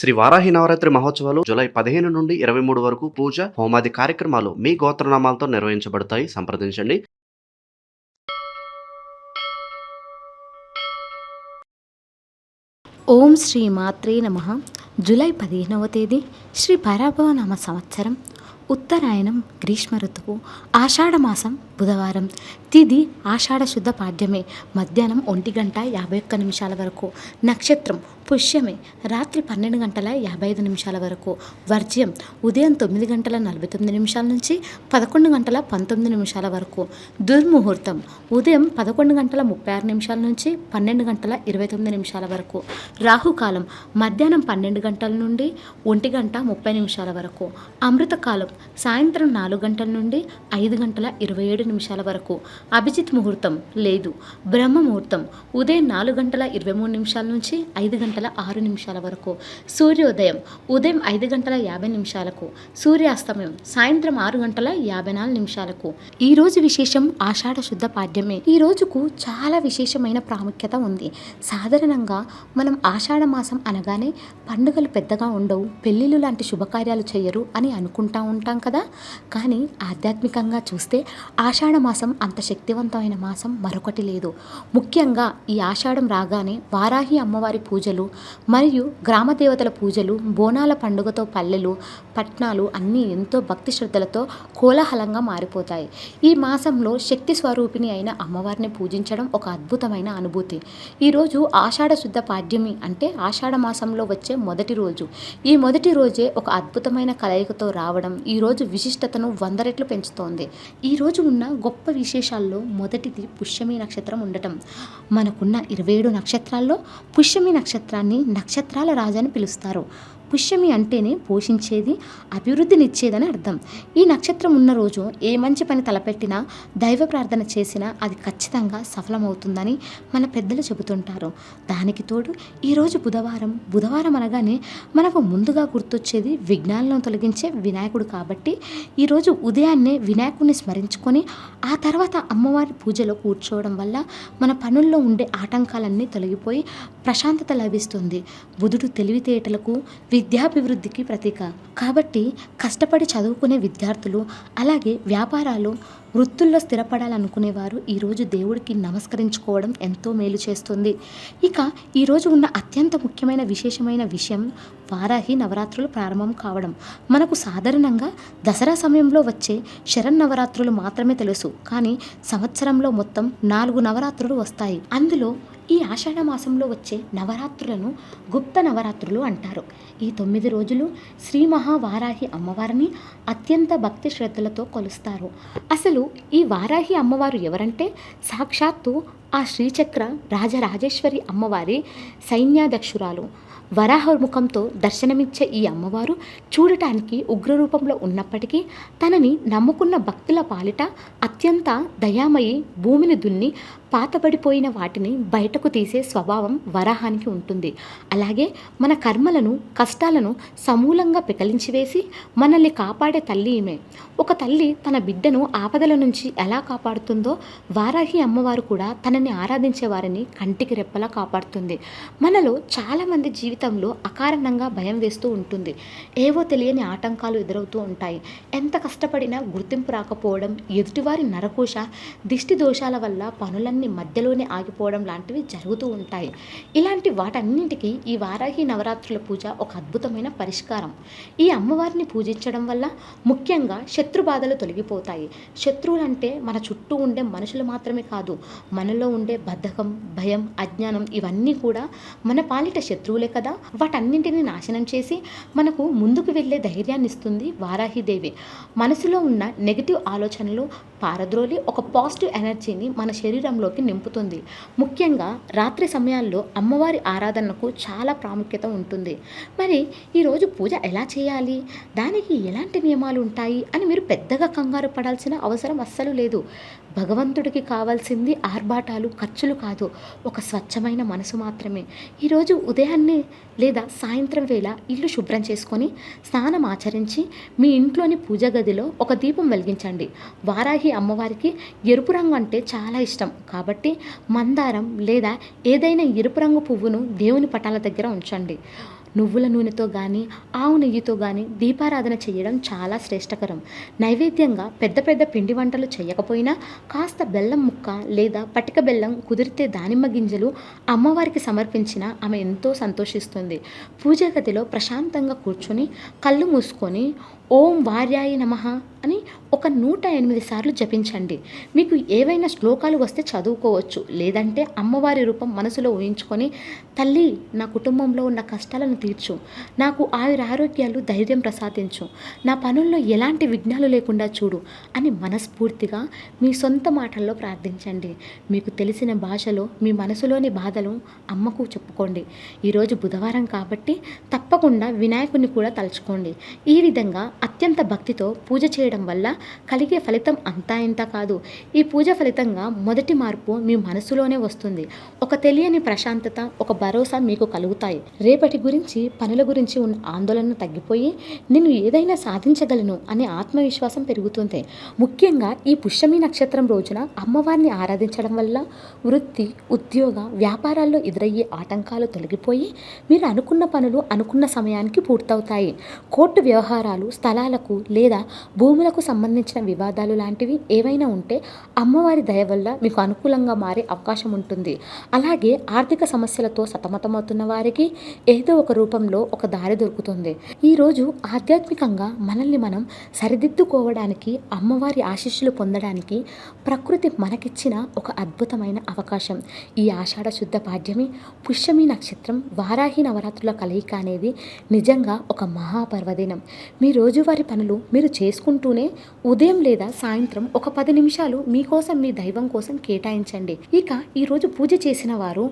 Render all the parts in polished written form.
శ్రీ వారాహి నవరాత్రి మహోత్సవాలు జూలై 15 నుండి 23 వరకు పూజ, హోమాది కార్యక్రమాలు మీ గోత్రనామాలతో నిర్వహించబడతాయి. సంప్రదించండి. ఓం శ్రీ మాత్రే నమః. జూలై 15వ తేదీ శ్రీ పరాభవనామ సంవత్సరం, ఉత్తరాయణం, గ్రీష్మ ఋతువు, ఆషాఢమాసం, బుధవారం. తిథి ఆషాఢ శుద్ధ పాడ్యమే. మధ్యాహ్నం 1:51 వరకు. నక్షత్రం పుష్యమే. రాత్రి 12:55 వరకు. వర్జ్యం ఉదయం 9:49 నుంచి 11:19 వరకు. దుర్ముహూర్తం ఉదయం 11:36 నుంచి 12:29 వరకు. రాహుకాలం మధ్యాహ్నం 12 గంటల నుండి 1:30 వరకు. అమృతకాలం సాయంత్రం 4 గంటల నుండి 5:27 వరకు. అభిజిత్ ముహూర్తం లేదు. బ్రహ్మ ముహూర్తం ఉదయం 4:23 నుంచి 5:06 వరకు. సూర్యోదయం ఉదయం 5:50 సూర్యాస్తమయం సాయంత్రం 6:54. ఈ రోజు విశేషం ఆషాఢ శుద్ధ పాడ్యమే. ఈ రోజుకు చాలా విశేషమైన ప్రాముఖ్యత ఉంది. సాధారణంగా మనం ఆషాఢ మాసం అనగానే పండుగలు పెద్దగా ఉండవు, పెళ్ళిళ్ళు లాంటి శుభకార్యాలు చేయరు అని అనుకుంటా ఉంటాం కదా. కానీ ఆధ్యాత్మికంగా చూస్తే ఆషాఢ మాసం అంత శక్తివంతమైన మాసం మరొకటి లేదు. ముఖ్యంగా ఈ ఆషాఢం రాగానే వారాహి అమ్మవారి పూజలు మరియు గ్రామ దేవతల పూజలు, బోనాల పండుగతో పల్లెలు, పట్నాలు అన్నీ ఎంతో భక్తి శ్రద్ధలతో కోలాహలంగా మారిపోతాయి. ఈ మాసంలో శక్తి స్వరూపిణి అయిన అమ్మవారిని పూజించడం ఒక అద్భుతమైన అనుభూతి. ఈరోజు ఆషాఢ శుద్ధ పాడ్యమి అంటే ఆషాఢ మాసంలో వచ్చే మొదటి రోజు. ఈ మొదటి రోజే ఒక అద్భుతమైన కలయికతో రావడం ఈ రోజు విశిష్టతను 100 రెట్లు పెంచుతోంది. ఈ రోజు ఉన్న గొప్ప విశేషాల్లో మొదటిది పుష్యమి నక్షత్రం ఉండటం. మనకున్న 27 నక్షత్రాల్లో పుష్యమి నక్షత్రాన్ని నక్షత్రాల రాజు అని పిలుస్తారు. పుష్యమి అంటేనే పోషించేది, అభివృద్ధినిచ్చేదని అర్థం. ఈ నక్షత్రం ఉన్న రోజు ఏ మంచి పని తలపెట్టినా, దైవ ప్రార్థన చేసినా అది ఖచ్చితంగా సఫలమవుతుందని మన పెద్దలు చెబుతుంటారు. దానికి తోడు ఈరోజు బుధవారం అనగానే మనకు ముందుగా గుర్తొచ్చేది విఘ్నాలను తొలగించే వినాయకుడు. కాబట్టి ఈరోజు ఉదయాన్నే వినాయకుడిని స్మరించుకొని ఆ తర్వాత అమ్మవారి పూజలో కూర్చోవడం వల్ల మన పనుల్లో ఉండే ఆటంకాలన్నీ తొలగిపోయి ప్రశాంతత లభిస్తుంది. బుధుడు తెలివితేటలకు, విద్యాభివృద్ధికి ప్రతీక. కాబట్టి కష్టపడి చదువుకునే విద్యార్థులు, అలాగే వ్యాపారాలు, వృత్తుల్లో స్థిరపడాలనుకునేవారు ఈరోజు దేవుడికి నమస్కరించుకోవడం ఎంతో మేలు చేస్తుంది. ఇక ఈరోజు ఉన్న అత్యంత ముఖ్యమైన విశేషమైన విషయం వారాహి నవరాత్రులు ప్రారంభం కావడం. మనకు సాధారణంగా దసరా సమయంలో వచ్చే శరన్నవరాత్రులు మాత్రమే తెలుసు. కానీ సంవత్సరంలో మొత్తం 4 నవరాత్రులు వస్తాయి. అందులో ఈ ఆషాఢ మాసంలో వచ్చే నవరాత్రులను గుప్త నవరాత్రులు అంటారు. ఈ 9 రోజులు శ్రీ మహావారాహి అమ్మవారిని అత్యంత భక్తి శ్రద్ధలతో కొలుస్తారు. అసలు ఈ వారాహి అమ్మవారు ఎవరంటే సాక్షాత్తు ఆ శ్రీచక్ర రాజరాజేశ్వరి అమ్మవారి సైన్యాధ్యక్షురాలు. వరాహముఖంతో దర్శనమిచ్చే ఈ అమ్మవారు చూడటానికి ఉగ్రరూపంలో ఉన్నప్పటికీ తనని నమ్ముకున్న భక్తుల పాలిట అత్యంత దయామయి, భూమిని దున్ని పాతబడిపోయిన వాటిని బయటకు తీసే స్వభావం వరాహానికి ఉంటుంది. అలాగే మన కర్మలను, కష్టాలను సమూలంగా పెకలించివేసి మనల్ని కాపాడే తల్లి ఈమె. ఒక తల్లి తన బిడ్డను ఆపదల నుంచి ఎలా కాపాడుతుందో వారాహి అమ్మవారు కూడా తనని ఆరాధించే వారిని కంటికి రెప్పలా కాపాడుతుంది. మనలో చాలామంది జీవితంలో అకారణంగా భయం వేస్తూ ఉంటుంది. ఏవో తెలియని ఆటంకాలు ఎదురవుతూ ఉంటాయి. ఎంత కష్టపడినా గుర్తింపు రాకపోవడం, ఎదుటివారి నరకోశ, దిష్టి దోషాల వల్ల పనులన్నీ మధ్యలోనే ఆగిపోవడం లాంటివి జరుగుతూ ఉంటాయి. ఇలాంటి వాటన్నింటికీ ఈ వారాహి నవరాత్రుల పూజ ఒక అద్భుతమైన పరిష్కారం. ఈ అమ్మవారిని పూజించడం వల్ల ముఖ్యంగా శత్రు బాధలు తొలగిపోతాయి. శత్రువులంటే మన చుట్టూ ఉండే మనుషులు మాత్రమే కాదు, మనలో ఉండే బద్ధకం, భయం, అజ్ఞానం ఇవన్నీ కూడా మన పాలిట శత్రువులే కదా. వాటన్నింటినీ నాశనం చేసి మనకు ముందుకు వెళ్ళే ధైర్యాన్ని ఇస్తుంది వారాహిదేవి. మనసులో ఉన్న నెగిటివ్ ఆలోచనలు పారద్రోలి ఒక పాజిటివ్ ఎనర్జీని మన శరీరంలోకి నింపుతుంది. ముఖ్యంగా రాత్రి సమయాల్లో అమ్మవారి ఆరాధనకు చాలా ప్రాముఖ్యత ఉంటుంది. మరి ఈరోజు పూజ ఎలా చేయాలి, దానికి ఎలాంటి నియమాలు ఉంటాయి అని మీరు పెద్దగా కంగారు పడాల్సిన అవసరం అస్సలు లేదు. భగవంతుడికి కావాల్సింది ఆర్భాటాలు, ఖర్చులు కాదు, ఒక స్వచ్ఛమైన మనసు మాత్రమే. ఈరోజు ఉదయాన్నే లేదా సాయంత్రం వేళ ఇల్లు శుభ్రం చేసుకొని స్నానం ఆచరించి మీ ఇంట్లోని పూజ గదిలో ఒక దీపం వెలిగించండి. వారాహి అమ్మవారికి ఎరుపు రంగు అంటే చాలా ఇష్టం. కాబట్టి మందారం లేదా ఏదైనా ఎరుపు రంగు పువ్వును దేవుని పటాల దగ్గర ఉంచండి. నువ్వుల నూనెతో కానీ ఆవు నెయ్యితో కానీ దీపారాధన చేయడం చాలా శ్రేష్టకరం. నైవేద్యంగా పెద్ద పెద్ద పిండి వంటలు చేయకపోయినా కాస్త బెల్లం ముక్క లేదా పటిక బెల్లం, కుదిరితే దానిమ్మ గింజలు అమ్మవారికి సమర్పించిన ఆమె ఎంతో సంతోషిస్తుంది. పూజా గదిలో ప్రశాంతంగా కూర్చొని కళ్ళు మూసుకొని ఓం వార్యాయ నమః అని ఒక 108 సార్లు జపించండి. మీకు ఏవైనా శ్లోకాలు వస్తే చదువుకోవచ్చు, లేదంటే అమ్మవారి రూపం మనసులో ఊహించుకొని, తల్లి నా కుటుంబంలో ఉన్న కష్టాలను తీర్చు, నాకు ఆయురారోగ్యాలు, ధైర్యం ప్రసాదించు, నా పనుల్లో ఎలాంటి విఘ్నాలు లేకుండా చూడు అని మనస్ఫూర్తిగా మీ సొంత మాటల్లో ప్రార్థించండి. మీకు తెలిసిన భాషలో మీ మనసులోని బాధలు అమ్మకు చెప్పుకోండి. ఈరోజు బుధవారం కాబట్టి తప్పకుండా వినాయకుడిని కూడా తలుచుకోండి. ఈ విధంగా అత్యంత భక్తితో పూజ చేయడం వల్ల కలిగే ఫలితం అంతా ఇంత కాదు. ఈ పూజ ఫలితంగా మొదటి మార్పు మీ మనసులోనే వస్తుంది. ఒక తెలియని ప్రశాంతత, ఒక భరోసా మీకు కలుగుతాయి. రేపటి గురించి, పనుల గురించి ఉన్న ఆందోళన తగ్గిపోయి నేను ఏదైనా సాధించగలను అనే ఆత్మవిశ్వాసం పెరుగుతుంది. ముఖ్యంగా ఈ పుష్యమి నక్షత్రం రోజున అమ్మవారిని ఆరాధించడం వల్ల వృత్తి, ఉద్యోగ, వ్యాపారాల్లో ఎదురయ్యే ఆటంకాలు తొలగిపోయి మీరు అనుకున్న పనులు అనుకున్న సమయానికి పూర్తవుతాయి. కోర్టు వ్యవహారాలు, స్థలాలకు లేదా భూములకు సంబంధించిన వివాదాలు లాంటివి ఏవైనా ఉంటే అమ్మవారి దయ వల్ల మీకు అనుకూలంగా మారే అవకాశం ఉంటుంది. అలాగే ఆర్థిక సమస్యలతో సతమతమవుతున్న వారికి ఏదో ఒక రూపంలో ఒక దారి దొరుకుతుంది. ఈరోజు ఆధ్యాత్మికంగా మనల్ని మనం సరిదిద్దుకోవడానికి, అమ్మవారి ఆశీస్సులు పొందడానికి ప్రకృతి మనకిచ్చిన ఒక అద్భుతమైన అవకాశం. ఈ ఆషాఢ శుద్ధ పాడ్యమి, పుష్యమి నక్షత్రం, వారాహి నవరాత్రుల కలయిక అనేది నిజంగా ఒక మహాపర్వదినం. మీ రోజువారి పనులు మీరు చేసుకుంటూనే ఉదయం లేదా సాయంత్రం ఒక 10 నిమిషాలు మీకోసం, మీ దైవం కోసం కేటాయించండి. ఇక ఈరోజు పూజ చేసిన వారు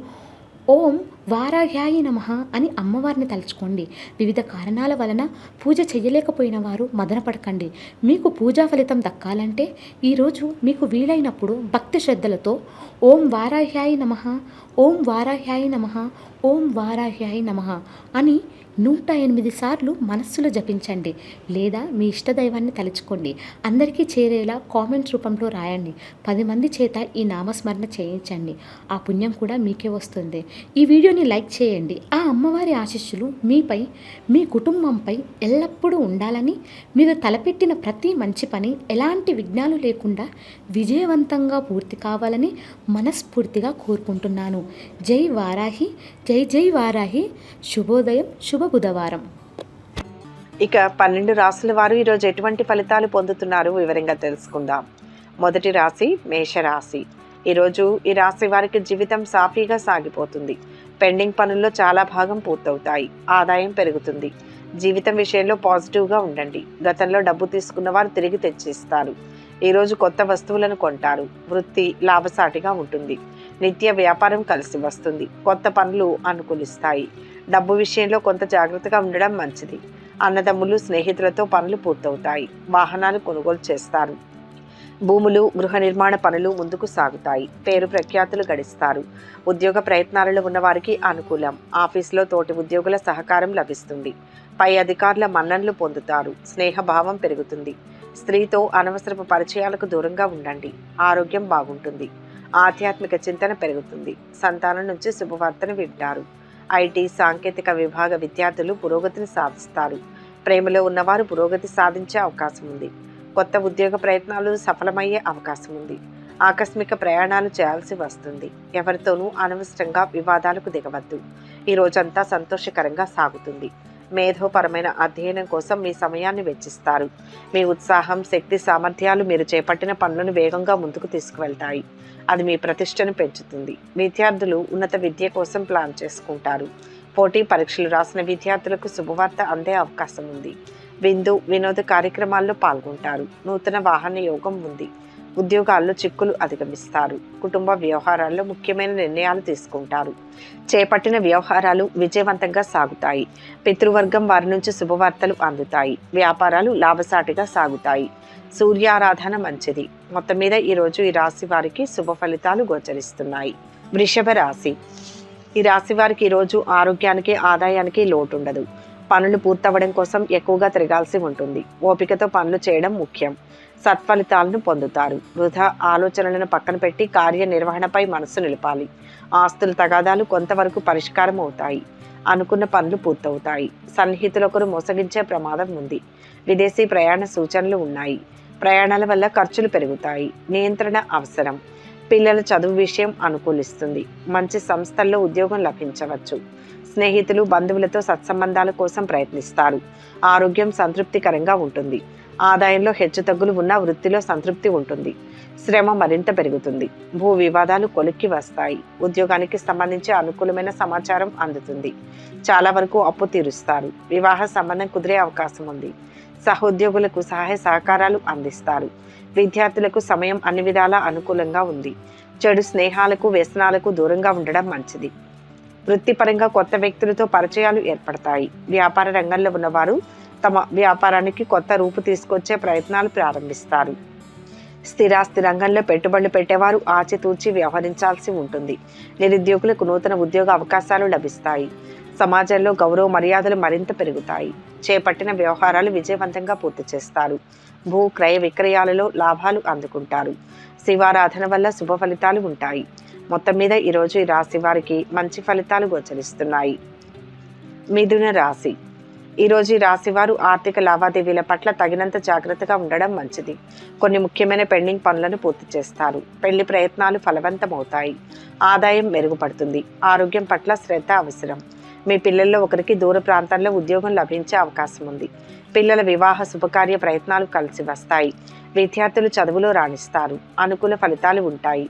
ఓం వారాహ్యాయ నమః అని అమ్మవారిని తలుచుకోండి. వివిధ కారణాల వలన పూజ చేయలేకపోయిన వారు మదనపడకండి. మీకు పూజా ఫలితం దక్కాలంటే ఈరోజు మీకు వీలైనప్పుడు భక్తి శ్రద్ధలతో ఓం వారాహ్యాయ నమః, ఓం వారాహ్యాయ నమః, ఓం వారాహ్యాయ నమః అని 108 సార్లు మనస్సులో జపించండి. లేదా మీ ఇష్టదైవాన్ని తలుచుకోండి. అందరికీ చేరేలా కామెంట్ రూపంలో రాయండి. 10 మంది చేత ఈ నామస్మరణ చేయించండి. ఆ పుణ్యం కూడా మీకే వస్తుంది. ఈ వీడియోని లైక్ చేయండి. ఆ అమ్మవారి ఆశీస్సులు మీపై, మీ కుటుంబంపై ఎల్లప్పుడూ ఉండాలని, మీరు తలపెట్టిన ప్రతి మంచి పని ఎలాంటి విఘ్నాలు లేకుండా విజయవంతంగా పూర్తి కావాలని మనస్ఫూర్తిగా కోరుకుంటున్నాను. జై వారాహి, జై జై వారాహి. శుభోదయం, శుభ బుధవారం. ఇక 12 రాశుల వారు ఈరోజు ఎటువంటి ఫలితాలు పొందుతున్నారో వివరంగా తెలుసుకుందాం. మొదటి రాశి మేషరాశి. ఈరోజు ఈ రాశి వారికి జీవితం సాఫీగా సాగిపోతుంది. పెండింగ్ పనుల్లో చాలా భాగం పూర్తవుతాయి. ఆదాయం పెరుగుతుంది. జీవితం విషయంలో పాజిటివ్గా ఉండండి. గతంలో డబ్బు తీసుకున్న వారు తిరిగి తెచ్చిస్తారు. ఈరోజు కొత్త వస్తువులను కొంటారు. వృత్తి లాభసాటిగా ఉంటుంది. నిత్య వ్యాపారం కలిసి వస్తుంది. కొత్త పనులు అనుకూలిస్తాయి. డబ్బు విషయంలో కొంత జాగ్రత్తగా ఉండడం మంచిది. అన్నదమ్ములు, స్నేహితులతో పనులు పూర్తవుతాయి. వాహనాలు కొనుగోలు చేస్తారు. భూములు, గృహ నిర్మాణ పనులు ముందుకు సాగుతాయి. పేరు ప్రఖ్యాతులు గడిస్తారు. ఉద్యోగ ప్రయత్నాలలో ఉన్న వారికి అనుకూలం. ఆఫీసులో తోటి ఉద్యోగుల సహకారం లభిస్తుంది. పై అధికారుల మన్ననలు పొందుతారు. స్నేహభావం పెరుగుతుంది. స్త్రీతో అనవసరపు పరిచయాలకు దూరంగా ఉండండి. ఆరోగ్యం బాగుంటుంది. ఆధ్యాత్మిక చింతన పెరుగుతుంది. సంతానం నుంచి శుభవార్తను వింటారు. ఐటీ, సాంకేతిక విభాగ విద్యార్థులు పురోగతిని సాధిస్తారు. ప్రేమలో ఉన్నవారు పురోగతి సాధించే అవకాశం ఉంది. కొత్త ఉద్యోగ ప్రయత్నాలు సఫలమయ్యే అవకాశం ఉంది. ఆకస్మిక ప్రయాణాలు చేయాల్సి వస్తుంది. ఎవరితోనూ అనవసరంగా వివాదాలకు దిగవద్దు. ఈ రోజంతా సంతోషకరంగా సాగుతుంది. మేధోపరమైన అధ్యయనం కోసం మీ సమయాన్ని వెచ్చిస్తారు. మీ ఉత్సాహం, శక్తి, సామర్థ్యాలు మీరు చేపట్టిన పనులను వేగంగా ముందుకు తీసుకువెళ్తాయి. అది మీ ప్రతిష్టను పెంచుతుంది. విద్యార్థులు ఉన్నత విద్య కోసం ప్లాన్ చేసుకుంటారు. పోటీ పరీక్షలు రాసిన విద్యార్థులకు శుభవార్త అందే అవకాశం ఉంది. విందు, వినోద కార్యక్రమాల్లో పాల్గొంటారు. నూతన వాహన యోగం ఉంది. ఉద్యోగాల్లో చిక్కులు అధిగమిస్తారు. కుటుంబ వ్యవహారాల్లో ముఖ్యమైన నిర్ణయాలు తీసుకుంటారు. చేపట్టిన వ్యవహారాలు విజయవంతంగా సాగుతాయి. పితృవర్గం వారి నుంచి శుభవార్తలు అందుతాయి. వ్యాపారాలు లాభసాటిగా సాగుతాయి. సూర్యారాధన మంచిది. మొత్తం మీద ఈరోజు ఈ రాశి వారికి శుభ ఫలితాలు గోచరిస్తున్నాయి. వృషభ రాశి. ఈ రాశి వారికి ఈరోజు ఆరోగ్యానికి, ఆదాయానికి లోటు ఉండదు. పనులు పూర్తవ్వడం కోసం ఎక్కువగా తిరగాల్సి ఉంటుంది. ఓపికతో పనులు చేయడం ముఖ్యం. సత్ఫలితాలను పొందుతారు. వృధా ఆలోచనలను పక్కన పెట్టి కార్యనిర్వహణపై మనసు నిలపాలి. ఆస్తుల తగాదాలు కొంతవరకు పరిష్కారం అవుతాయి. అనుకున్న పనులు పూర్తవుతాయి. సన్నిహితులొకరు మోసగించే ప్రమాదం ఉంది. విదేశీ ప్రయాణ సూచనలు ఉన్నాయి. ప్రయాణాల వల్ల ఖర్చులు పెరుగుతాయి. నియంత్రణ అవసరం. పిల్లల చదువు విషయం అనుకూలిస్తుంది. మంచి సంస్థల్లో ఉద్యోగం లభించవచ్చు. స్నేహితులు బంధువులతో సత్సంబంధాల కోసం ప్రయత్నిస్తారు. ఆరోగ్యం సంతృప్తికరంగా ఉంటుంది. ఆదాయంలో హెచ్చుతగ్గులు ఉన్న వృత్తిలో సంతృప్తి ఉంటుంది. శ్రమ మరింత పెరుగుతుంది. భూ వివాదాలు కొలిక్కి వస్తాయి. ఉద్యోగానికి సంబంధించి అనుకూలమైన సమాచారం అందుతుంది. చాలా వరకు అప్పు తీరుస్తారు. వివాహ సంబంధం కుదిరే అవకాశం ఉంది. సహోద్యోగులకు సహాయ సహకారాలు అందిస్తారు. విద్యార్థులకు సమయం అన్ని విధాలా అనుకూలంగా ఉంది. చెడు స్నేహాలకు వ్యసనాలకు దూరంగా ఉండడం మంచిది. వృత్తిపరంగా కొత్త వ్యక్తులతో పరిచయాలు ఏర్పడతాయి. వ్యాపార రంగంలో ఉన్నవారు తమ వ్యాపారానికి కొత్త రూపు తీసుకొచ్చే ప్రయత్నాలు ప్రారంభిస్తారు. స్థిరాస్తి రంగంలో పెట్టుబడులు పెట్టేవారు ఆచితూచి వ్యవహరించాల్సి ఉంటుంది. నిరుద్యోగులకు నూతన ఉద్యోగ అవకాశాలు లభిస్తాయి. సమాజంలో గౌరవ మర్యాదలు మరింత పెరుగుతాయి. చేపట్టిన వ్యవహారాలు విజయవంతంగా పూర్తి చేస్తారు. భూ క్రయ విక్రయాలలో లాభాలు అందుకుంటారు. శివారాధన వల్ల శుభ ఫలితాలు ఉంటాయి. మొత్తం మీద ఈరోజు ఈ రాశి వారికి మంచి ఫలితాలు గోచరిస్తున్నాయి. మిథున రాశి. ఈరోజు ఈ రాశి వారు ఆర్థిక లావాదేవీల పట్ల తగినంత జాగ్రత్తగా ఉండడం మంచిది. కొన్ని ముఖ్యమైన పెండింగ్ పనులను పూర్తి చేస్తారు. పెళ్లి ప్రయత్నాలు ఫలవంతమవుతాయి. ఆదాయం మెరుగుపడుతుంది. ఆరోగ్యం పట్ల శ్రద్ధ అవసరం. మీ పిల్లల్లో ఒకరికి దూర ప్రాంతాల్లో ఉద్యోగం లభించే అవకాశం ఉంది. పిల్లల వివాహ శుభకార్య ప్రయత్నాలు కలిసి వస్తాయి. విద్యార్థులు చదువులో రాణిస్తారు. అనుకూల ఫలితాలు ఉంటాయి.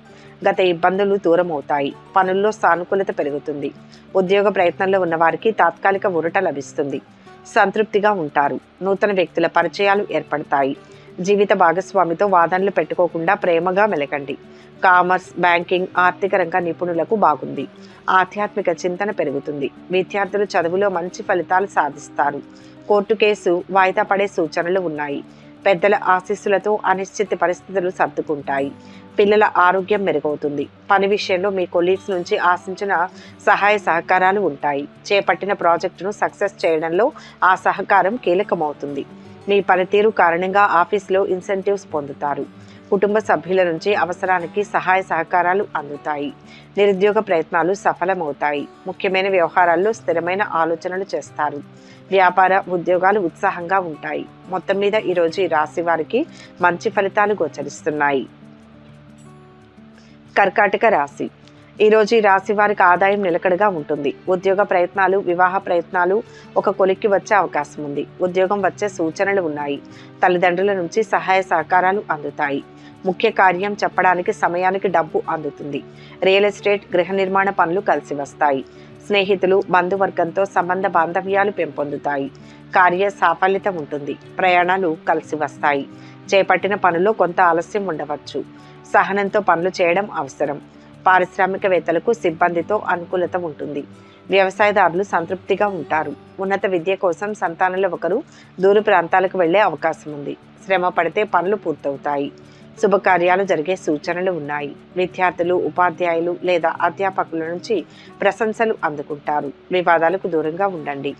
గత ఇబ్బందులు దూరం అవుతాయి. పనుల్లో సానుకూలత పెరుగుతుంది. ఉద్యోగ ప్రయత్నంలో ఉన్నవారికి తాత్కాలిక ఊరట లభిస్తుంది. సంతృప్తిగా ఉంటారు. నూతన వ్యక్తుల పరిచయాలు ఏర్పడతాయి. జీవిత భాగస్వామితో వాదనలు పెట్టుకోకుండా ప్రేమగా మెలగండి. కామర్స్, బ్యాంకింగ్, ఆర్థిక రంగ నిపుణులకు బాగుంది. ఆధ్యాత్మిక చింతన పెరుగుతుంది. విద్యార్థులు చదువులో మంచి ఫలితాలు సాధిస్తారు. కోర్టు కేసు వాయిదా పడే సూచనలు ఉన్నాయి. పెద్దల ఆశీస్సులతో అనిశ్చిత పరిస్థితులు సర్దుకుంటాయి. పిల్లల ఆరోగ్యం మెరుగవుతుంది. పని విషయంలో మీ కొలీగ్స్ నుంచి ఆశించిన సహాయ సహకారాలు ఉంటాయి. చేపట్టిన ప్రాజెక్టును సక్సెస్ చేయడంలో ఆ సహకారం కీలకమవుతుంది. మీ పనితీరు కారణంగా ఆఫీసులో ఇన్సెంటివ్స్ పొందుతారు. కుటుంబ సభ్యుల నుంచి అవసరానికి సహాయ సహకారాలు అందుతాయి. నిరుద్యోగ ప్రయత్నాలు సఫలమవుతాయి. ముఖ్యమైన వ్యవహారాల్లో స్థిరమైన ఆలోచనలు చేస్తారు. వ్యాపార ఉద్యోగాలు ఉత్సాహంగా ఉంటాయి. మొత్తం మీద ఈరోజు ఈ రాశి వారికి మంచి ఫలితాలు గోచరిస్తున్నాయి. కర్కాటక రాశి. ఈరోజు ఈ రాశి వారికి ఆదాయం నిలకడగా ఉంటుంది. ఉద్యోగ ప్రయత్నాలు, వివాహ ప్రయత్నాలు ఒక కొలిక్కి వచ్చే అవకాశం ఉంది. ఉద్యోగం వచ్చే సూచనలు ఉన్నాయి. తల్లిదండ్రుల నుంచి సహాయ సహకారాలు అందుతాయి. ముఖ్య కార్యం చెప్పడానికి సమయానికి డబ్బు అందుతుంది. రియల్ ఎస్టేట్, గృహ నిర్మాణ పనులు కలిసి వస్తాయి. స్నేహితులు, బంధువర్గంతో సంబంధ బాంధవ్యాలు పెంపొందుతాయి. కార్య సాఫల్యత ఉంటుంది. ప్రయాణాలు కలిసి వస్తాయి. చేపట్టిన పనుల్లో కొంత ఆలస్యం ఉండవచ్చు. సహనంతో పనులు చేయడం అవసరం. పారిశ్రామికవేత్తలకు సిబ్బందితో అనుకూలత ఉంటుంది. వ్యవసాయదారులు సంతృప్తిగా ఉంటారు. ఉన్నత విద్య కోసం సంతానంలో ఒకరు దూర ప్రాంతాలకు వెళ్లే అవకాశం ఉంది. శ్రమ పడితే పనులు పూర్తవుతాయి. శుభకార్యాలు జరిగే సూచనలు ఉన్నాయి. విద్యార్థులు, ఉపాధ్యాయులు లేదా అధ్యాపకుల నుంచి ప్రశంసలు అందుకుంటారు. వివాదాలకు దూరంగా ఉండండి.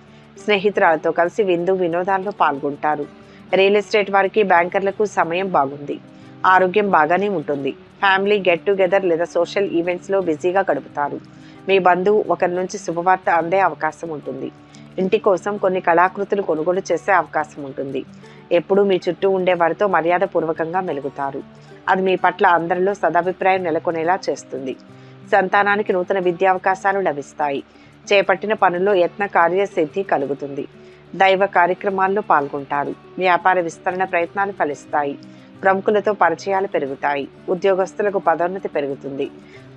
స్నేహితురాలతో కలిసి విందు వినోదాల్లో పాల్గొంటారు. రియల్ ఎస్టేట్ వారికి, బ్యాంకర్లకు సమయం బాగుంది. ఆరోగ్యం బాగానే ఉంటుంది. ఫ్యామిలీ గెట్ టుగెదర్ లేదా సోషల్ ఈవెంట్స్లో బిజీగా గడుపుతారు. మీ బంధువు ఒకరి నుంచి శుభవార్త అందే అవకాశం ఉంటుంది. ఇంటి కోసం కొన్ని కళాకృతులు కొనుగోలు చేసే అవకాశం ఉంటుంది. ఎప్పుడూ మీ చుట్టూ ఉండే వారితో మర్యాదపూర్వకంగా మెలుగుతారు. అది మీ పట్ల అందరిలో సదాభిప్రాయం నెలకొనేలా చేస్తుంది. సంతానానికి నూతన విద్యావకాశాలు లభిస్తాయి. చేపట్టిన పనుల్లో యత్న కార్యసిద్ధి కలుగుతుంది. దైవ కార్యక్రమాల్లో పాల్గొంటారు. వ్యాపార విస్తరణ ప్రయత్నాలు ఫలిస్తాయి. ప్రముఖులతో పరిచయాలు పెరుగుతాయి. ఉద్యోగస్తులకు పదోన్నతి పెరుగుతుంది.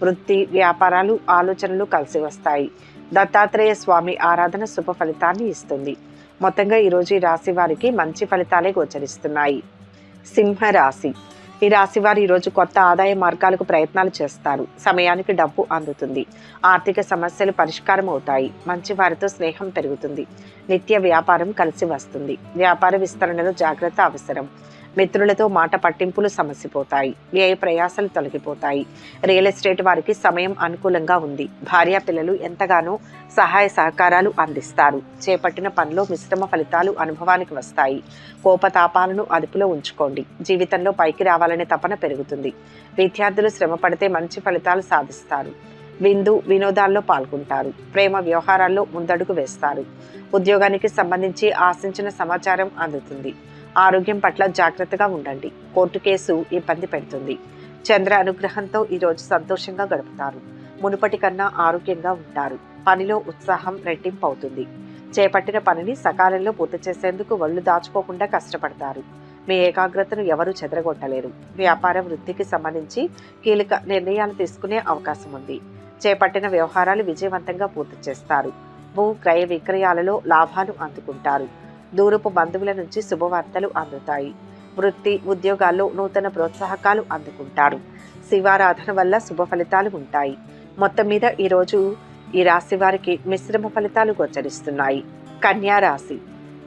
వృత్తి, వ్యాపారాలు, ఆలోచనలు కలిసి వస్తాయి. దత్తాత్రేయ స్వామి ఆరాధన శుభ ఫలితాన్ని ఇస్తుంది. మొత్తంగా ఈరోజు ఈ రాశి వారికి మంచి ఫలితాలే గోచరిస్తున్నాయి. సింహరాశి. ఈ రాశి వారు ఈరోజు కొత్త ఆదాయ మార్గాలకు ప్రయత్నాలు చేస్తారు. సమయానికి డబ్బు అందుతుంది. ఆర్థిక సమస్యలు పరిష్కారం అవుతాయి. మంచి వారితో స్నేహం పెరుగుతుంది. నిత్య వ్యాపారం కలిసి వస్తుంది. వ్యాపార విస్తరణలో జాగ్రత్త అవసరం. మిత్రులతో మాట పట్టింపులు సమసిపోతాయి. వ్యయ ప్రయాసాలు తొలగిపోతాయి. రియల్ ఎస్టేట్ వారికి సమయం అనుకూలంగా ఉంది. భార్యా పిల్లలు ఎంతగానో సహాయ సహకారాలు అందిస్తారు. చేపట్టిన పనిలో మిశ్రమ ఫలితాలు అనుభవానికి వస్తాయి. కోపతాపాలను అదుపులో ఉంచుకోండి. జీవితంలో పైకి రావాలనే తపన పెరుగుతుంది. విద్యార్థులు శ్రమ పడితే మంచి ఫలితాలు సాధిస్తారు. వినోదాల్లో పాల్గొంటారు. ప్రేమ వ్యవహారాల్లో ముందడుగు వేస్తారు. ఉద్యోగానికి సంబంధించి ఆశించిన సమాచారం అందుతుంది. ఆరోగ్యం పట్ల జాగ్రత్తగా ఉండండి. కోర్టు కేసు ఇబ్బంది పెడుతుంది. చంద్ర అనుగ్రహంతో ఈరోజు సంతోషంగా గడుపుతారు. మునుపటి కన్నా ఆరోగ్యంగా ఉంటారు. పనిలో ఉత్సాహం రెట్టింపు అవుతుంది. చేపట్టిన పనిని సకాలంలో పూర్తి చేసేందుకు ఒళ్ళు దాచుకోకుండా కష్టపడతారు. మీ ఏకాగ్రతను ఎవరూ చెదరగొట్టలేరు. వ్యాపార వృద్ధికి సంబంధించి కీలక నిర్ణయాలు తీసుకునే అవకాశం ఉంది. చేపట్టిన వ్యవహారాలు విజయవంతంగా పూర్తి చేస్తారు. భూ క్రయ విక్రయాలలో లాభాలు అందుకుంటారు. దూరపు బంధువుల నుంచి శుభవార్తలు అందుతాయి. వృత్తి ఉద్యోగాల్లో నూతన ప్రోత్సాహకాలు అందుకుంటారు. శివారాధన వల్ల శుభ ఫలితాలు ఉంటాయి. మొత్తం మీద ఈరోజు ఈ రాశి వారికి మిశ్రమ ఫలితాలు గోచరిస్తున్నాయి. కన్యా రాశి.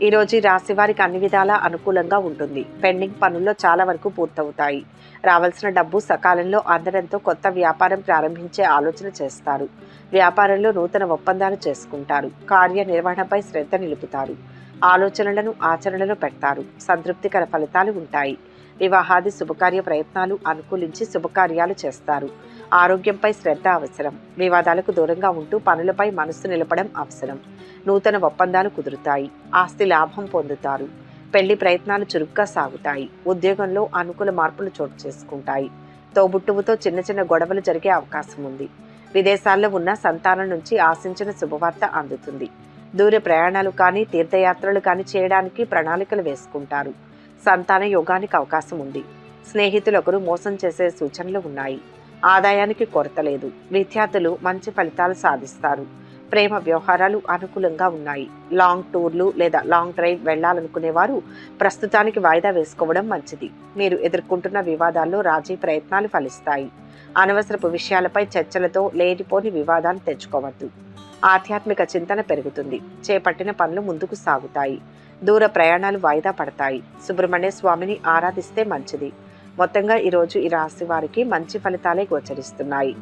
ఈరోజు ఈ రాశి వారికి అన్ని విధాలా అనుకూలంగా ఉంటుంది. పెండింగ్ పనుల్లో చాలా వరకు పూర్తవుతాయి. రావాల్సిన డబ్బు సకాలంలో అందడంతో కొత్త వ్యాపారం ప్రారంభించే ఆలోచన చేస్తారు. వ్యాపారంలో నూతన ఒప్పందాలు చేసుకుంటారు. కార్యనిర్వహణపై శ్రద్ధ నిలుపుతారు. ఆలోచనలను ఆచరణలో పెడతారు. సంతృప్తికర ఫలితాలు ఉంటాయి. వివాహాది శుభకార్య ప్రయత్నాలు అనుకూలించి శుభకార్యాలు చేస్తారు. ఆరోగ్యంపై శ్రద్ధ అవసరం. వివాదాలకు దూరంగా ఉంటూ పనులపై మనస్సు నిలపడం అవసరం. నూతన ఒప్పందాలు కుదురుతాయి. ఆస్తి లాభం పొందుతారు. పెళ్లి ప్రయత్నాలు చురుగ్గా సాగుతాయి. ఉద్యోగంలో అనుకూల మార్పులు చోటు చేసుకుంటాయి. తోబుట్టువుతో చిన్న చిన్న గొడవలు జరిగే అవకాశం ఉంది. విదేశాల్లో ఉన్న సంతానం నుంచి ఆశించిన శుభవార్త అందుతుంది. దూర ప్రయాణాలు కానీ తీర్థయాత్రలు కానీ చేయడానికి ప్రణాళికలు వేసుకుంటారు. సంతాన యోగానికి అవకాశం ఉంది. స్నేహితులు ఒకరు మోసం చేసే సూచనలు ఉన్నాయి. ఆదాయానికి కొరత లేదు. విద్యార్థులు మంచి ఫలితాలు సాధిస్తారు. ప్రేమ వ్యవహారాలు అనుకూలంగా ఉన్నాయి. లాంగ్ టూర్లు లేదా లాంగ్ డ్రైవ్ వెళ్లాలనుకునేవారు ప్రస్తుతానికి వాయిదా వేసుకోవడం మంచిది. మీరు ఎదుర్కొంటున్న వివాదాల్లో రాజీ ప్రయత్నాలు ఫలిస్తాయి. అనవసరపు విషయాలపై చర్చలతో లేనిపోని వివాదాలు తెచ్చుకోవద్దు. ఆధ్యాత్మిక చింతన పెరుగుతుంది. చేపట్టిన పనులు ముందుకు సాగుతాయి. దూర ప్రయాణాలు వాయిదా పడతాయి. సుబ్రహ్మణ్య స్వామిని ఆరాధిస్తే మంచిది. మొత్తంగా ఈరోజు ఈ రాశి వారికి మంచి ఫలితాలే గోచరిస్తున్నాయి.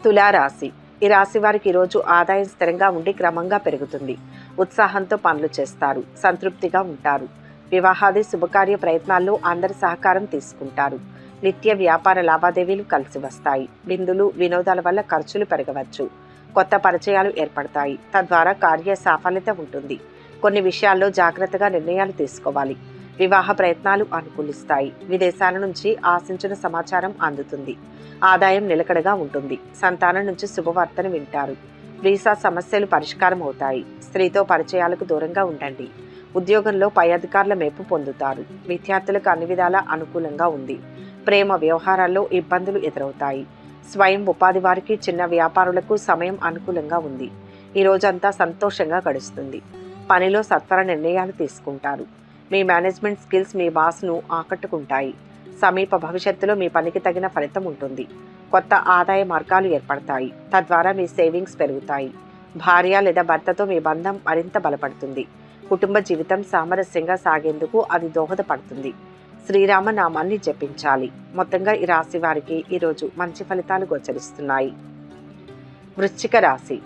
తులారాశి. ఈ రాశి వారికి ఈరోజు ఆదాయం స్థిరంగా ఉండి క్రమంగా పెరుగుతుంది. ఉత్సాహంతో పనులు చేస్తారు. సంతృప్తిగా ఉంటారు. వివాహాది శుభకార్య ప్రయత్నాల్లో అందరి సహకారం తీసుకుంటారు. నిత్య వ్యాపార లావాదేవీలు కలిసి వస్తాయి. వినోదాల వల్ల ఖర్చులు పెరగవచ్చు. కొత్త పరిచయాలు ఏర్పడతాయి. తద్వారా కార్య సాఫల్యత ఉంటుంది. కొన్ని విషయాల్లో జాగ్రత్తగా నిర్ణయాలు తీసుకోవాలి. వివాహ ప్రయత్నాలు అనుకూలిస్తాయి. విదేశాల నుంచి ఆశించిన సమాచారం అందుతుంది. ఆదాయం నిలకడగా ఉంటుంది. సంతానం నుంచి శుభవార్తను వింటారు. వీసా సమస్యలు పరిష్కారం అవుతాయి. స్త్రీతో పరిచయాలకు దూరంగా ఉండండి. ఉద్యోగంలో పై అధికారుల మెప్పు పొందుతారు. విద్యార్థులకు అన్ని విధాలా అనుకూలంగా ఉంది. ప్రేమ వ్యవహారాల్లో ఇబ్బందులు ఎదురవుతాయి. స్వయం ఉపాధి వారికి చిన్న వ్యాపారులకు సమయం అనుకూలంగా ఉంది. ఈ రోజంతా సంతోషంగా గడుస్తుంది. పనిలో సత్వర నిర్ణయాలు తీసుకుంటారు. మీ మేనేజ్మెంట్ స్కిల్స్ మీ బాస్ను ఆకట్టుకుంటాయి. సమీప భవిష్యత్తులో మీ పనికి తగిన ఫలితం ఉంటుంది. కొత్త ఆదాయ మార్గాలు ఏర్పడతాయి. తద్వారా మీ సేవింగ్స్ పెరుగుతాయి. భార్య లేదా భర్తతో మీ బంధం మరింత బలపడుతుంది. కుటుంబ జీవితం సామరస్యంగా సాగేందుకు అది దోహదపడుతుంది. శ్రీరామ నామాన్ని జపించాలి. మొత్తంగా ఈ రాశి వారికి ఈరోజు మంచి ఫలితాలు గోచరిస్తున్నాయి. వృశ్చిక రాశి.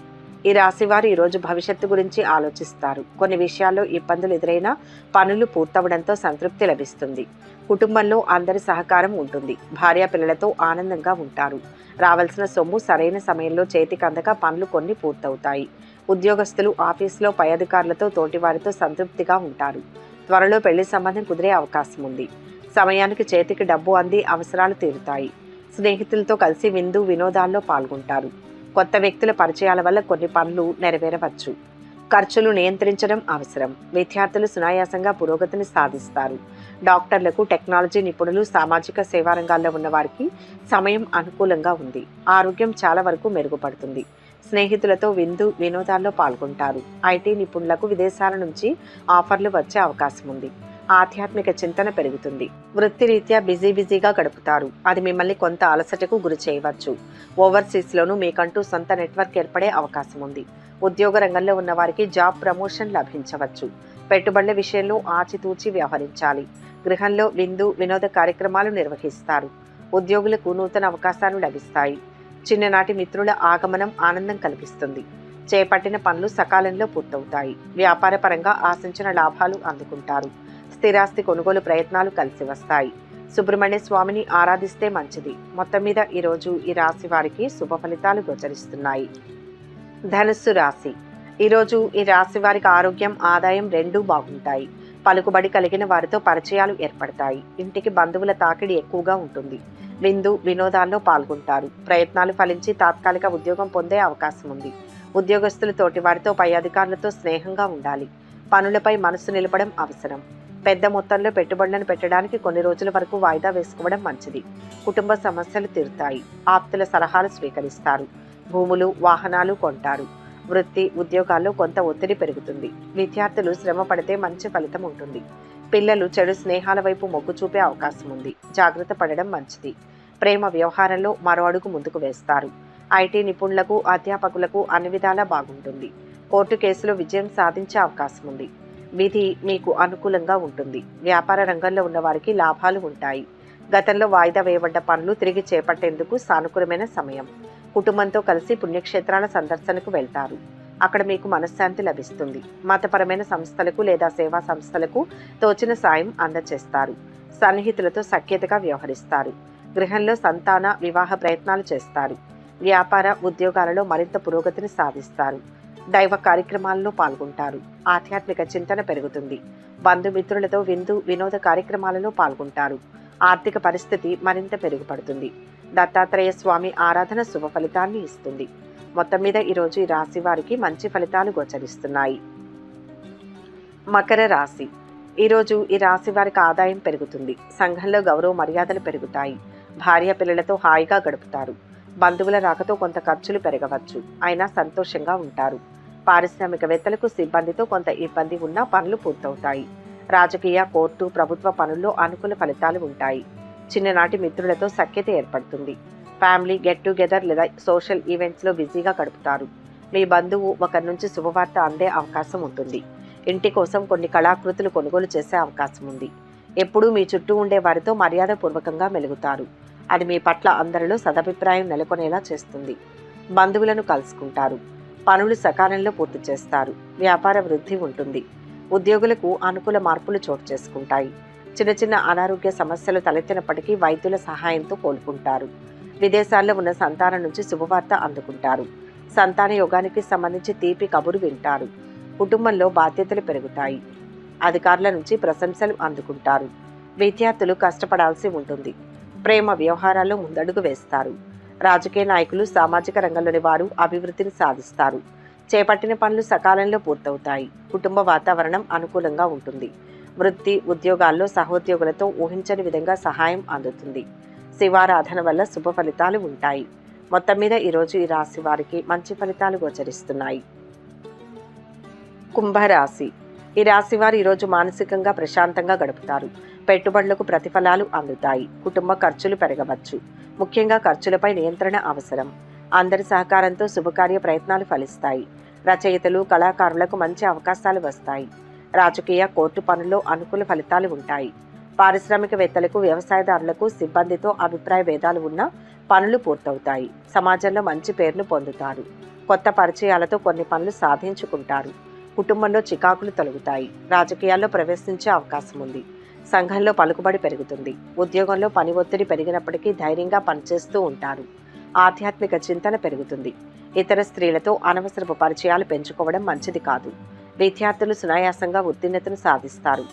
ఈ రాశి వారు ఈరోజు భవిష్యత్తు గురించి ఆలోచిస్తారు. కొన్ని విషయాల్లో ఇబ్బందులు ఎదురైనా పనులు పూర్తవడంతో సంతృప్తి లభిస్తుంది. కుటుంబంలో అందరి సహకారం ఉంటుంది. భార్య పిల్లలతో ఆనందంగా ఉంటారు. రావాల్సిన సొమ్ము సరైన సమయంలో చేతికి అందక పనులు కొన్ని పూర్తవుతాయి. ఉద్యోగస్తులు ఆఫీసులో పై అధికారులతో తోటివారితో సంతృప్తిగా ఉంటారు. త్వరలో పెళ్లి సంబంధం కుదిరే అవకాశం ఉంది. సమయానికి చేతికి డబ్బు అంది అవసరాలు తీరుతాయి. స్నేహితులతో కలిసి వినోదాల్లో పాల్గొంటారు. కొత్త వ్యక్తుల పరిచయాల వల్ల కొన్ని పనులు నెరవేరవచ్చు. ఖర్చులు నియంత్రించడం అవసరం. విద్యార్థులు సునాయాసంగా పురోగతిని సాధిస్తారు. డాక్టర్లకు, టెక్నాలజీ నిపుణులు, సామాజిక సేవా రంగాల్లో ఉన్న వారికి సమయం అనుకూలంగా ఉంది. ఆరోగ్యం చాలా వరకు మెరుగుపడుతుంది. స్నేహితులతో వినోదాల్లో పాల్గొంటారు. ఐటీ నిపుణులకు విదేశాల నుంచి ఆఫర్లు వచ్చే అవకాశం ఉంది. ఆధ్యాత్మిక చింతన పెరుగుతుంది. వృత్తిరీత్యా బిజీగా గడుపుతారు. అది మిమ్మల్ని కొంత అలసటకు గురి చేయవచ్చు. ఓవర్సీస్లోనూ మీకంటూ సొంత నెట్వర్క్ ఏర్పడే అవకాశం ఉంది. ఉద్యోగ రంగంలో ఉన్న వారికి జాబ్ ప్రమోషన్ లభించవచ్చు. పెట్టుబడుల విషయంలో ఆచితూచి వ్యవహరించాలి. గృహంలో విందు వినోద కార్యక్రమాలు నిర్వహిస్తారు. ఉద్యోగులకు నూతన అవకాశాలు లభిస్తాయి. చిన్ననాటి మిత్రుల ఆగమనం ఆనందం కల్పిస్తుంది. చేపట్టిన పనులు సకాలంలో పూర్తవుతాయి. వ్యాపార పరంగా ఆశించిన లాభాలు అందుకుంటారు. స్థిరాస్తి కొనుగోలు ప్రయత్నాలు కలిసి వస్తాయి. సుబ్రహ్మణ్య స్వామిని ఆరాధిస్తే మంచిది. మొత్తం మీద ఈరోజు ఈ రాశి వారికి శుభ ఫలితాలు గోచరిస్తున్నాయి. ధనుస్సు రాశి. ఈరోజు ఈ రాశి వారికి ఆరోగ్యం, ఆదాయం రెండూ బాగుంటాయి. పలుకుబడి కలిగిన వారితో పరిచయాలు ఏర్పడతాయి. ఇంటికి బంధువుల తాకిడి ఎక్కువగా ఉంటుంది. విందు వినోదాల్లో పాల్గొంటారు. ప్రయత్నాలు ఫలించి తాత్కాలిక ఉద్యోగం పొందే అవకాశం ఉంది. ఉద్యోగస్తులు తోటి వారితో పై అధికారులతో స్నేహంగా ఉండాలి. పనులపై మనసు నిలపడం అవసరం. పెద్ద మొత్తంలో పెట్టుబడులను పెట్టడానికి కొన్ని రోజుల వరకు వాయిదా వేసుకోవడం మంచిది. కుటుంబ సమస్యలు తీరుతాయి. ఆప్తుల సలహాలు స్వీకరిస్తారు. భూములు, వాహనాలు కొంటారు. వృత్తి ఉద్యోగాల్లో కొంత ఒత్తిడి పెరుగుతుంది. విద్యార్థులు శ్రమ పడితే మంచి ఫలితం ఉంటుంది. పిల్లలు చెడు స్నేహాల వైపు మొగ్గు చూపే అవకాశం ఉంది. జాగ్రత్త పడడం మంచిది. ప్రేమ వ్యవహారంలో మరో అడుగు ముందుకు వేస్తారు. ఐటీ నిపుణులకు, అధ్యాపకులకు అన్ని విధాలా బాగుంటుంది. కోర్టు కేసులో విజయం సాధించే అవకాశం ఉంది. విధి మీకు అనుకూలంగా ఉంటుంది. వ్యాపార రంగంలో ఉన్న వారికి లాభాలు ఉంటాయి. గతంలో వాయిదా వేయబడ్డ పనులు తిరిగి చేపట్టేందుకు సానుకూలమైన సమయం. కుటుంబంతో కలిసి పుణ్యక్షేత్రాల సందర్శనకు వెళ్తారు. అక్కడ మీకు మనశ్శాంతి లభిస్తుంది. మతపరమైన సంస్థలకు లేదా సేవా సంస్థలకు తోచిన సాయం అందజేస్తారు. సన్నిహితులతో సఖ్యతగా వ్యవహరిస్తారు. గృహంలో సంతాన వివాహ ప్రయత్నాలు చేస్తారు. వ్యాపార ఉద్యోగాలలో మరింత పురోగతిని సాధిస్తారు. దైవ కార్యక్రమాల్లో పాల్గొంటారు. ఆధ్యాత్మిక చింతన పెరుగుతుంది. బంధుమిత్రులతో విందు వినోద కార్యక్రమాలలో పాల్గొంటారు. ఆర్థిక పరిస్థితి మరింత పెరుగుపడుతుంది. దత్తాత్రేయ స్వామి ఆరాధన శుభ ఫలితాన్ని ఇస్తుంది. మొత్తం మీద ఈరోజు ఈ రాశి వారికి మంచి ఫలితాలు గోచరిస్తున్నాయి. మకర రాశి. ఈరోజు ఈ రాశి వారికి ఆదాయం పెరుగుతుంది. సంఘంలో గౌరవ మర్యాదలు పెరుగుతాయి. భార్య పిల్లలతో హాయిగా గడుపుతారు. బంధువుల రాకతో కొంత ఖర్చులు పెరగవచ్చు. అయినా సంతోషంగా ఉంటారు. పారిశ్రామికవేత్తలకు సిబ్బందితో కొంత ఇబ్బంది ఉన్నా పనులు పూర్తవుతాయి. రాజకీయ, కోర్టు, ప్రభుత్వ పనుల్లో అనుకూల ఫలితాలు ఉంటాయి. చిన్ననాటి మిత్రులతో సఖ్యత ఏర్పడుతుంది. ఫ్యామిలీ గెట్ టుగెదర్ లేదా సోషల్ ఈవెంట్స్లో బిజీగా గడుపుతారు. మీ బంధువు ఒకరి నుంచి శుభవార్త అందే అవకాశం ఉంటుంది. ఇంటి కోసం కొన్ని కళాకృతులు కొనుగోలు చేసే అవకాశం ఉంది. ఎప్పుడూ మీ చుట్టూ ఉండే వారితో మర్యాదపూర్వకంగా మెలుగుతారు. అది మీ పట్ల అందరిలో సదభిప్రాయం నెలకొనేలా చేస్తుంది. బంధువులను కలుసుకుంటారు. పనులు సకాలంలో పూర్తి చేస్తారు. వ్యాపార వృద్ధి ఉంటుంది. ఉద్యోగులకు అనుకూల మార్పులు చోటు చేసుకుంటాయి. చిన్న చిన్న అనారోగ్య సమస్యలు తలెత్తినప్పటికీ వైద్యుల సహాయంతో కోలుకుంటారు. విదేశాల్లో ఉన్న సంతానం నుంచి శుభవార్త అందుకుంటారు. సంతాన యోగానికి సంబంధించి తీపి కబురు వింటారు. కుటుంబంలో బాధ్యతలు పెరుగుతాయి. అధికారుల నుంచి ప్రశంసలు అందుకుంటారు. విద్యార్థులు కష్టపడాల్సి ఉంటుంది. ప్రేమ వ్యవహారాల్లో ముందడుగు వేస్తారు. రాజకీయ నాయకులు, సామాజిక రంగంలోని వారు అభివృద్ధిని సాధిస్తారు. చేపట్టిన పనులు సకాలంలో పూర్తవుతాయి. కుటుంబ వాతావరణం అనుకూలంగా ఉంటుంది. వృత్తి ఉద్యోగాల్లో సహోద్యోగులతో ఊహించని విధంగా సహాయం అందుతుంది. శివారాధన వల్ల శుభ ఫలితాలు ఉంటాయి. మొత్తం మీద ఈరోజు ఈ రాశి వారికి మంచి ఫలితాలు గోచరిస్తున్నాయి. కుంభరాశి. ఈ రాశి వారు ఈరోజు మానసికంగా ప్రశాంతంగా గడుపుతారు. పెట్టుబడులకు ప్రతిఫలాలు అందుతాయి. కుటుంబ ఖర్చులు పెరగవచ్చు. ముఖ్యంగా ఖర్చులపై నియంత్రణ అవసరం. అందరి సహకారంతో శుభకార్య ప్రయత్నాలు ఫలిస్తాయి. రచయితలు, కళాకారులకు మంచి అవకాశాలు వస్తాయి. రాజకీయ, కోర్టు పనుల్లో అనుకూల ఫలితాలు ఉంటాయి. పారిశ్రామికవేత్తలకు, వ్యవసాయదారులకు సిబ్బందితో అభిప్రాయ భేదాలు ఉన్నా పనులు పూర్తవుతాయి. సమాజంలో మంచి పేరును పొందుతారు. కొత్త పరిచయాలతో కొన్ని పనులు సాధించుకుంటారు. కుటుంబంలో చికాకులు తొలగుతాయి. రాజకీయాల్లో ప్రవేశించే అవకాశం ఉంది. సంఘంలో పలుకుబడి పెరుగుతుంది. ఉద్యోగంలో పని ఒత్తిడి పెరిగినప్పటికీ ధైర్యంగా పనిచేస్తూ ఉంటారు. ఆధ్యాత్మిక చింతన పెరుగుతుంది. ఇతర స్త్రీలతో అనవసరపు పరిచయాలు పెంచుకోవడం మంచిది కాదు. విద్యార్థులు సునాయాసంగా ఉత్తీర్ణతను సాధిస్తారు.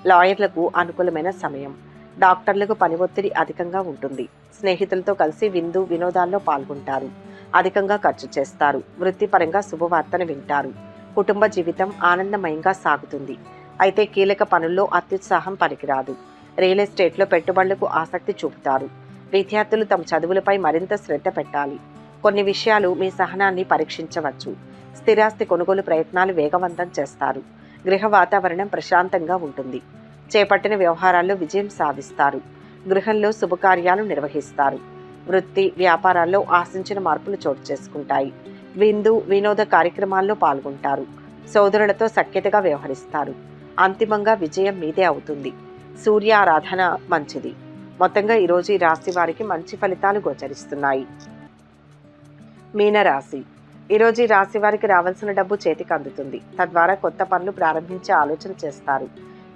లాయర్లకు అనుకూలమైన సమయం. డాక్టర్లకు పని ఒత్తిడి అధికంగా ఉంటుంది. స్నేహితులతో కలిసి విందు వినోదాల్లో పాల్గొంటారు. అధికంగా ఖర్చు చేస్తారు. వృత్తిపరంగా శుభవార్తను వింటారు. కుటుంబ జీవితం ఆనందమయంగా సాగుతుంది. అయితే కీలక పనుల్లో అత్యుత్సాహం పనికిరాదు. రియల్ ఎస్టేట్లో పెట్టుబడులకు ఆసక్తి చూపుతారు. విద్యార్థులు తమ చదువులపై మరింత శ్రద్ధ పెట్టాలి. కొన్ని విషయాలు మీ సహనాన్ని పరీక్షించవచ్చు. స్థిరాస్తి కొనుగోలు ప్రయత్నాలు వేగవంతం చేస్తారు. గృహ వాతావరణం ప్రశాంతంగా ఉంటుంది. చేపట్టిన వ్యవహారాల్లో విజయం సాధిస్తారు. గృహంలో శుభకార్యాలు నిర్వహిస్తారు. వృత్తి వ్యాపారాల్లో ఆశించిన మార్పులు చోటు చేసుకుంటాయి. విందు వినోద కార్యక్రమాల్లో పాల్గొంటారు. సోదరులతో సఖ్యతగా వ్యవహరిస్తారు. అంతిమంగా విజయం మీదే అవుతుంది. సూర్యారాధన మంచిది. మొత్తంగా ఈరోజు ఈ రాశి వారికి మంచి ఫలితాలు గోచరిస్తున్నాయి. మీనరాశి. ఈరోజు ఈ రాశి వారికి రావాల్సిన డబ్బు చేతికి అందుతుంది. తద్వారా కొత్త పనులు ప్రారంభించే ఆలోచన చేస్తారు.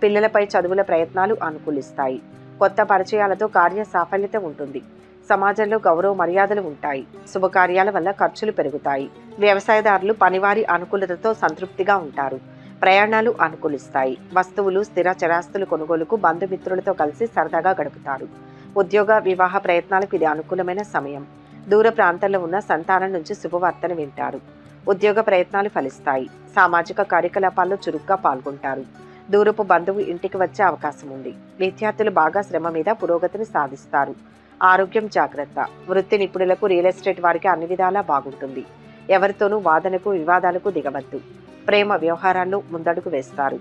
పిల్లలపై చదువుల ప్రయత్నాలు అనుకూలిస్తాయి. కొత్త పరిచయాలతో కార్య సాఫల్యత ఉంటుంది. సమాజంలో గౌరవ మర్యాదలు ఉంటాయి. శుభకార్యాల వల్ల ఖర్చులు పెరుగుతాయి. వ్యవసాయదారులు పనివారి అనుకూలతతో సంతృప్తిగా ఉంటారు. ప్రయాణాలు అనుకూలిస్తాయి. వస్తువులు, స్థిర చరాస్తులు కొనుగోలుకు బంధుమిత్రులతో కలిసి సరదాగా గడుపుతారు. ఉద్యోగ వివాహ ప్రయత్నాలకు ఇది అనుకూలమైన సమయం. దూర ప్రాంతాల్లో ఉన్న సంతానం నుంచి శుభవార్తను వింటారు. ఉద్యోగ ప్రయత్నాలు ఫలిస్తాయి. సామాజిక కార్యకలాపాల్లో చురుగ్గా పాల్గొంటారు. దూరపు బంధువు ఇంటికి వచ్చే అవకాశం ఉంది. విద్యార్థులు బాగా శ్రమ మీద పురోగతిని సాధిస్తారు. ఆరోగ్యం జాగ్రత్త. వృత్తి నిపుణులకు, రియల్ ఎస్టేట్ వారికి అన్ని విధాలా బాగుంటుంది. ఎవరితోనూ వాదనకు, వివాదాలకు దిగవద్దు. ప్రేమ వ్యవహారాల్లో ముందడుగు వేస్తారు.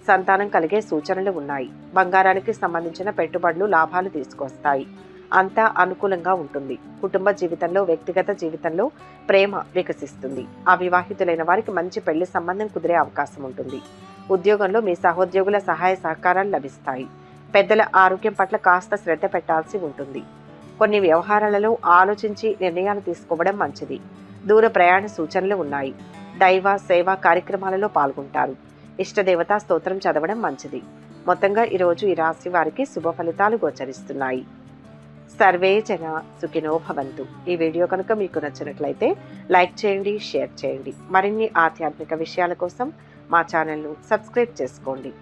సంతానం కలిగే సూచనలు ఉన్నాయి. బంగారానికి సంబంధించిన పెట్టుబడులు లాభాలు తీసుకొస్తాయి. అంతా అనుకూలంగా ఉంటుంది. కుటుంబ జీవితంలో, వ్యక్తిగత జీవితంలో ప్రేమ వికసిస్తుంది. అవివాహితులైన వారికి మంచి పెళ్లి సంబంధం కుదిరే అవకాశం ఉంటుంది. ఉద్యోగంలో మీ సహోద్యోగుల సహాయ సహకారాలు లభిస్తాయి. పెద్దల ఆరోగ్యం పట్ల కాస్త శ్రద్ధ పెట్టాల్సి ఉంటుంది. కొన్ని వ్యవహారాలలో ఆలోచించి నిర్ణయాలు తీసుకోవడం మంచిది. దూర ప్రయాణ సూచనలు ఉన్నాయి. దైవ సేవా కార్యక్రమాలలో పాల్గొంటారు. ఇష్టదేవతా స్తోత్రం చదవడం మంచిది. మొత్తంగా ఈరోజు ఈ రాశి వారికి శుభ ఫలితాలు గోచరిస్తున్నాయి. సర్వే జన సుఖినో భవంతు. ఈ వీడియో కనుక మీకు నచ్చినట్లయితే లైక్ చేయండి, షేర్ చేయండి. మరిన్ని ఆధ్యాత్మిక విషయాల కోసం మా ఛానల్ను సబ్స్క్రైబ్ చేసుకోండి.